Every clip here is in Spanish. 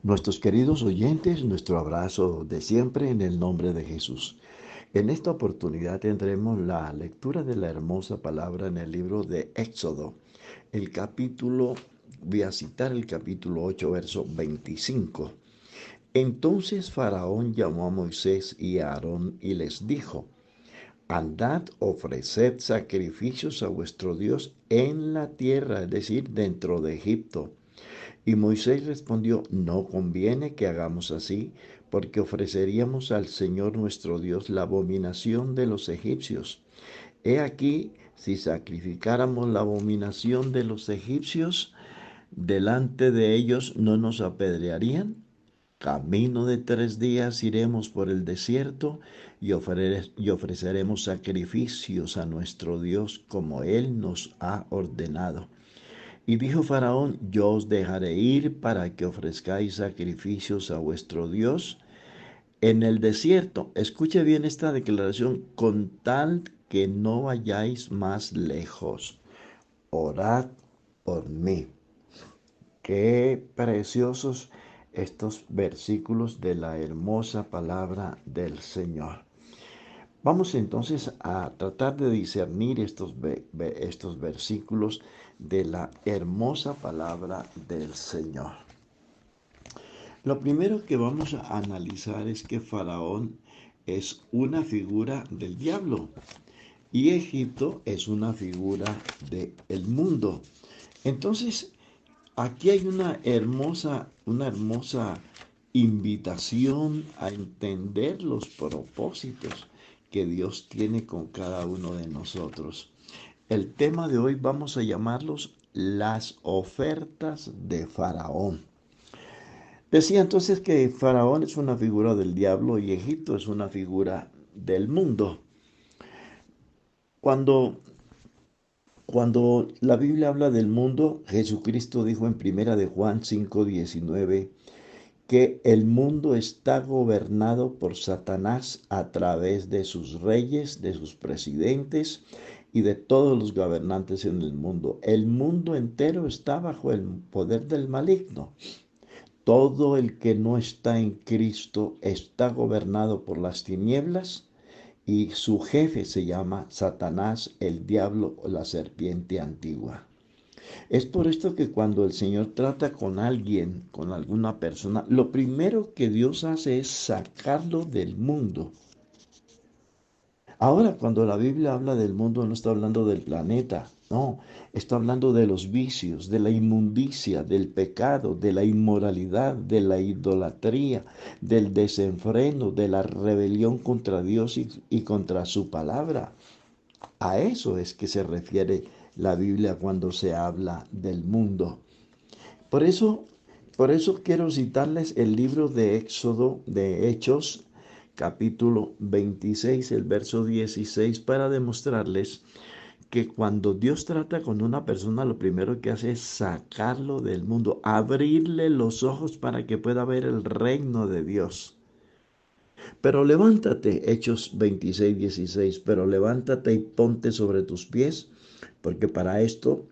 Nuestros queridos oyentes, nuestro abrazo de siempre en el nombre de Jesús. En esta oportunidad tendremos la lectura de la hermosa palabra en el libro de Éxodo. El capítulo, voy a citar el capítulo 8, verso 25. Entonces Faraón llamó a Moisés y a Aarón y les dijo: Andad, ofreced sacrificios a vuestro Dios en la tierra, es decir, dentro de Egipto. Y Moisés respondió: No conviene que hagamos así, porque ofreceríamos al Señor nuestro Dios la abominación de los egipcios. He aquí, si sacrificáramos la abominación de los egipcios, delante de ellos no nos apedrearían. Camino de 3 días iremos por el desierto y ofreceremos sacrificios a nuestro Dios como Él nos ha ordenado. Y dijo Faraón: Yo os dejaré ir para que ofrezcáis sacrificios a vuestro Dios en el desierto. Escuche bien esta declaración: con tal que no vayáis más lejos. Orad por mí. Qué preciosos estos versículos de la hermosa palabra del Señor. Vamos entonces a tratar de discernir estos versículos de la hermosa palabra del Señor. Lo primero que vamos a analizar es que Faraón es una figura del diablo y Egipto es una figura del mundo. Entonces, aquí hay una hermosa invitación a entender los propósitos que Dios tiene con cada uno de nosotros. El tema de hoy vamos a llamarlos las ofertas de Faraón. Decía entonces que Faraón es una figura del diablo y Egipto es una figura del mundo. Cuando, cuando la Biblia habla del mundo, Jesucristo dijo en Primera de Juan 5:19 que el mundo está gobernado por Satanás a través de sus reyes, de sus presidentes y de todos los gobernantes en el mundo. El mundo entero está bajo el poder del maligno. Todo el que no está en Cristo está gobernado por las tinieblas y su jefe se llama Satanás, el diablo o la serpiente antigua. Es por esto que cuando el Señor trata con alguien, con alguna persona, lo primero que Dios hace es sacarlo del mundo. Ahora, cuando la Biblia habla del mundo, no está hablando del planeta, no, está hablando de los vicios, de la inmundicia, del pecado, de la inmoralidad, de la idolatría, del desenfreno, de la rebelión contra Dios y contra su palabra. A eso es que se refiere la Biblia cuando se habla del mundo. Por eso, por eso quiero citarles el libro de Éxodo, de Hechos, capítulo 26, el verso 16, para demostrarles que cuando Dios trata con una persona, lo primero que hace es sacarlo del mundo, abrirle los ojos para que pueda ver el reino de Dios. Pero levántate, Hechos 26, 16, pero levántate y ponte sobre tus pies, porque para esto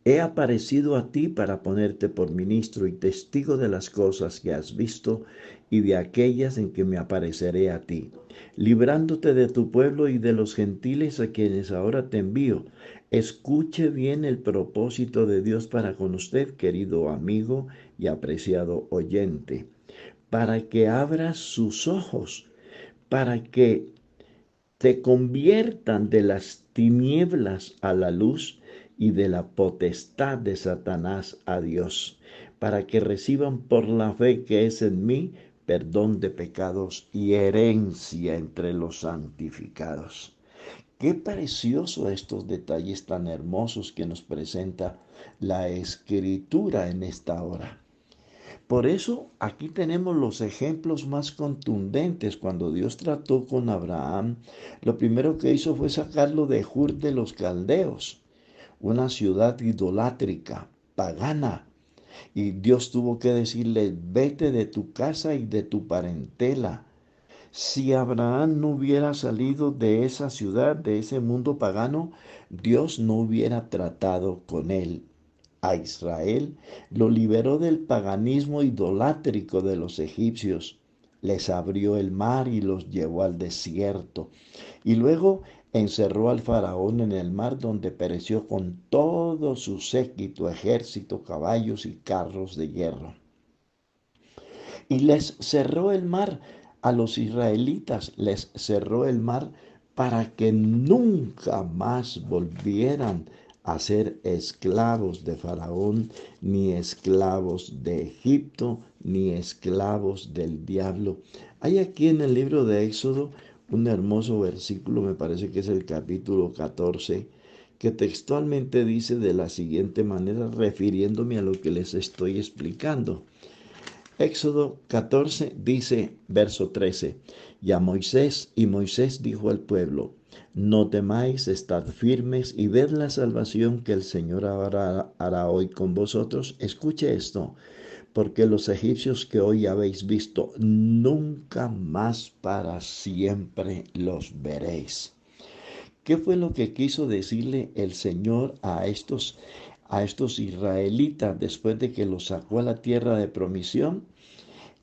he aparecido a ti para ponerte por ministro y testigo de las cosas que has visto y de aquellas en que me apareceré a ti, librándote de tu pueblo y de los gentiles a quienes ahora te envío. Escuche bien el propósito de Dios para con usted, querido amigo y apreciado oyente, para que abra sus ojos, para que se conviertan de las tinieblas a la luz y de la potestad de Satanás a Dios, para que reciban por la fe que es en mí perdón de pecados y herencia entre los santificados. Qué precioso estos detalles tan hermosos que nos presenta la Escritura en esta hora. Por eso aquí tenemos los ejemplos más contundentes. Cuando Dios trató con Abraham, lo primero que hizo fue sacarlo de Ur de los Caldeos, una ciudad idolátrica, pagana. Y Dios tuvo que decirle: vete de tu casa y de tu parentela. Si Abraham no hubiera salido de esa ciudad, de ese mundo pagano, Dios no hubiera tratado con él. a Israel, lo liberó del paganismo idolátrico de los egipcios, les abrió el mar y los llevó al desierto, y luego encerró al faraón en el mar donde pereció con todo su séquito, ejército, caballos y carros de hierro. Y les cerró el mar a los israelitas, les cerró el mar para que nunca más volvieran a ser esclavos de Faraón, ni esclavos de Egipto, ni esclavos del diablo. Hay aquí en el libro de Éxodo un hermoso versículo, me parece que es el capítulo 14, que textualmente dice de la siguiente manera, refiriéndome a lo que les estoy explicando. Éxodo 14 dice, verso 13, y Moisés dijo al pueblo, no temáis, estad firmes y ved la salvación que el Señor hará hoy con vosotros. Escuche esto, porque los egipcios que hoy habéis visto, nunca más para siempre los veréis. ¿Qué fue lo que quiso decirle el Señor a estos israelitas después de que los sacó a la tierra de promisión?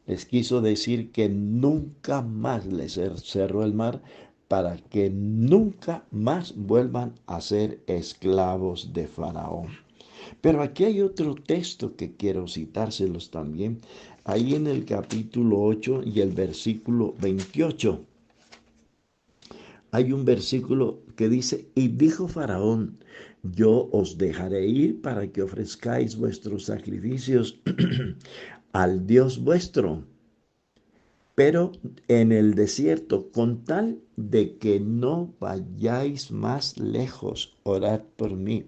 Les quiso decir que nunca más les cerró el mar para que nunca más vuelvan a ser esclavos de Faraón. Pero aquí hay otro texto que quiero citárselos también, ahí en el capítulo 8 y el versículo 28. Hay un versículo que dice, y dijo Faraón, yo os dejaré ir para que ofrezcáis vuestros sacrificios al Dios vuestro, pero en el desierto, con tal de que no vayáis más lejos, orad por mí.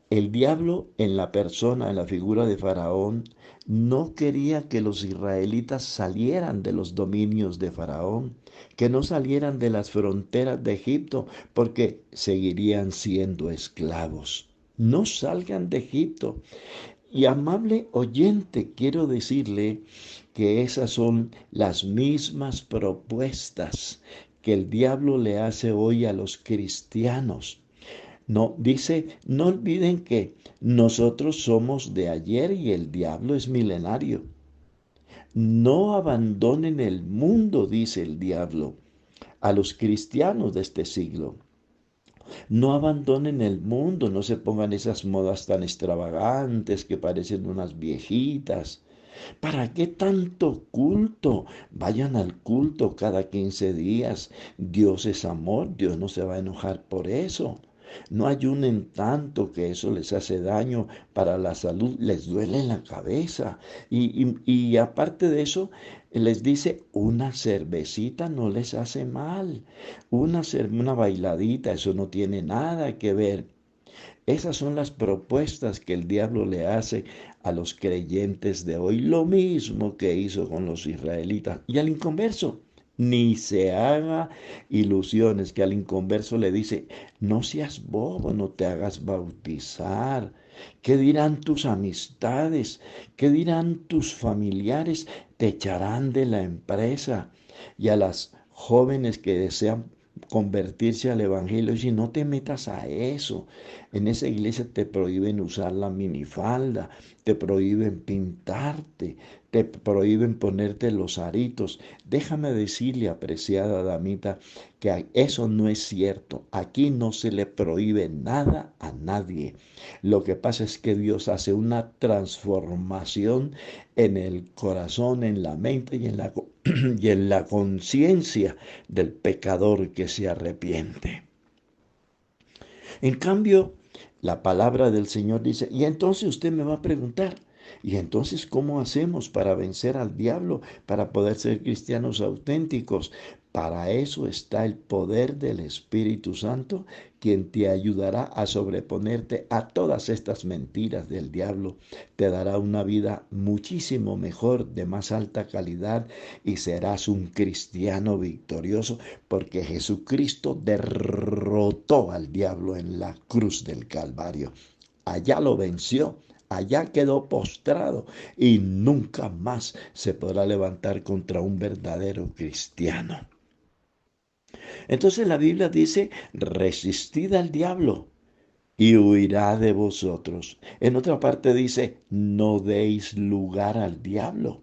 El diablo en la persona, en la figura de Faraón, no quería que los israelitas salieran de los dominios de Faraón, que no salieran de las fronteras de Egipto, porque seguirían siendo esclavos. No salgan de Egipto. Y amable oyente, quiero decirle que esas son las mismas propuestas que el diablo le hace hoy a los cristianos. No, dice, no olviden que nosotros somos de ayer y el diablo es milenario. No abandonen el mundo, dice el diablo, a los cristianos de este siglo. No abandonen el mundo, no se pongan esas modas tan extravagantes que parecen unas viejitas. ¿Para qué tanto culto? Vayan al culto cada 15 días. Dios es amor, Dios no se va a enojar por eso. No ayunen tanto que eso les hace daño para la salud, les duele la cabeza. Y aparte de eso, les dice, una cervecita no les hace mal. Una bailadita, eso no tiene nada que ver. Esas son las propuestas que el diablo le hace a los creyentes de hoy, lo mismo que hizo con los israelitas. Y al inconverso, ni se haga ilusiones, que al inconverso le dice, no seas bobo, no te hagas bautizar. ¿Qué dirán tus amistades? ¿Qué dirán tus familiares? Te echarán de la empresa. Y a las jóvenes que desean convertirse al evangelio, y no te metas a eso. En esa iglesia te prohíben usar la minifalda, te prohíben pintarte, te prohíben ponerte los aritos. Déjame decirle, apreciada damita, que eso no es cierto. Aquí no se le prohíbe nada a nadie. Lo que pasa es que Dios hace una transformación en el corazón, en la mente y en la conciencia del pecador que se arrepiente. En cambio, la palabra del Señor dice, y entonces usted me va a preguntar, ¿y entonces cómo hacemos para vencer al diablo, para poder ser cristianos auténticos? Para eso está el poder del Espíritu Santo, quien te ayudará a sobreponerte a todas estas mentiras del diablo. Te dará una vida muchísimo mejor, de más alta calidad, y serás un cristiano victorioso, porque Jesucristo derrotó al diablo en la cruz del Calvario. Allá lo venció. Allá quedó postrado y nunca más se podrá levantar contra un verdadero cristiano. Entonces la Biblia dice, resistid al diablo y huirá de vosotros. En otra parte dice, no deis lugar al diablo.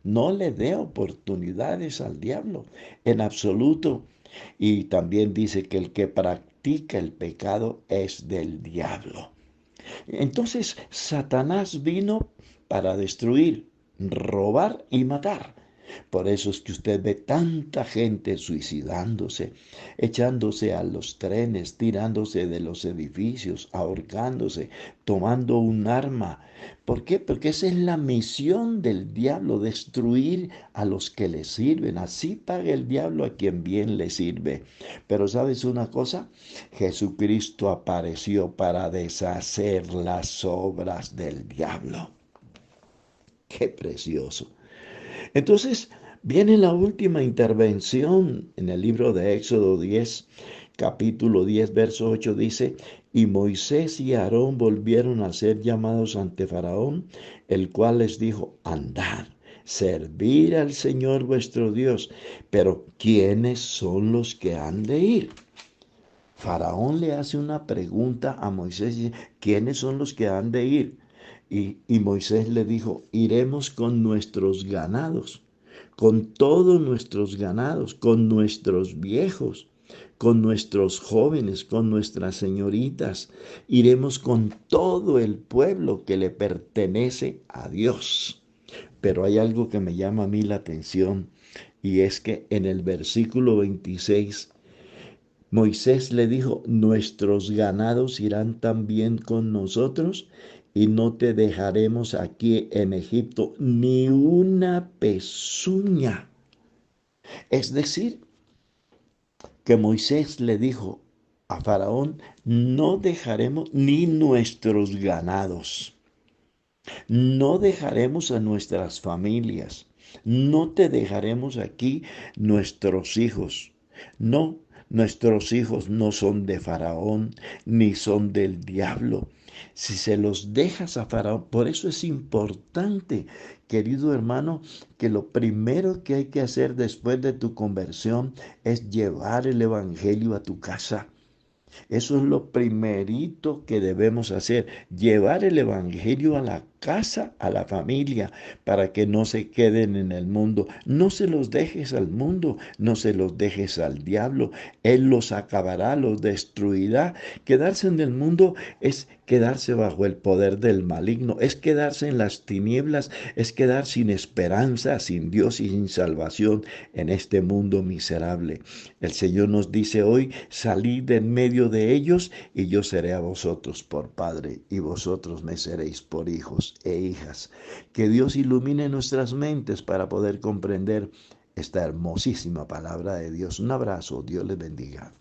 No le dé oportunidades al diablo en absoluto. Y también dice que el que practica el pecado es del diablo. Entonces, Satanás vino para destruir, robar y matar. Por eso es que usted ve tanta gente suicidándose, echándose a los trenes, tirándose de los edificios, ahorcándose, tomando un arma. ¿Por qué? Porque esa es la misión del diablo, destruir a los que le sirven. Así paga el diablo a quien bien le sirve. Pero ¿sabes una cosa? Jesucristo apareció para deshacer las obras del diablo. Qué precioso. Entonces, viene la última intervención en el libro de Éxodo 10, capítulo 10, verso 8, dice, y Moisés y Aarón volvieron a ser llamados ante Faraón, el cual les dijo, andad, servir al Señor vuestro Dios, pero ¿quiénes son los que han de ir? Faraón le hace una pregunta a Moisés, y dice, ¿quiénes son los que han de ir? Y Moisés le dijo, iremos con nuestros ganados, con todos nuestros ganados, con nuestros viejos, con nuestros jóvenes, con nuestras señoritas. Iremos con todo el pueblo que le pertenece a Dios. Pero hay algo que me llama a mí la atención y es que en el versículo 26 Moisés le dijo, nuestros ganados irán también con nosotros y no te dejaremos aquí en Egipto ni una pezuña. Es decir, que Moisés le dijo a Faraón, no dejaremos ni nuestros ganados, no dejaremos a nuestras familias, no te dejaremos aquí nuestros hijos. No, nuestros hijos no son de Faraón, ni son del diablo. Si se los dejas a Faraón, por eso es importante, querido hermano, que lo primero que hay que hacer después de tu conversión es llevar el Evangelio a tu casa. Eso es lo primerito que debemos hacer, llevar el Evangelio a la casa, a la familia, para que no se queden en el mundo. No se los dejes al mundo, no se los dejes al diablo. Él los acabará, los destruirá. Quedarse en el mundo es quedarse bajo el poder del maligno, es quedarse en las tinieblas, es quedar sin esperanza, sin Dios y sin salvación en este mundo miserable. El Señor nos dice hoy, salid en medio de ellos y yo seré a vosotros por Padre y vosotros me seréis por hijos e hijas. Que Dios ilumine nuestras mentes para poder comprender esta hermosísima palabra de Dios. Un abrazo, Dios les bendiga.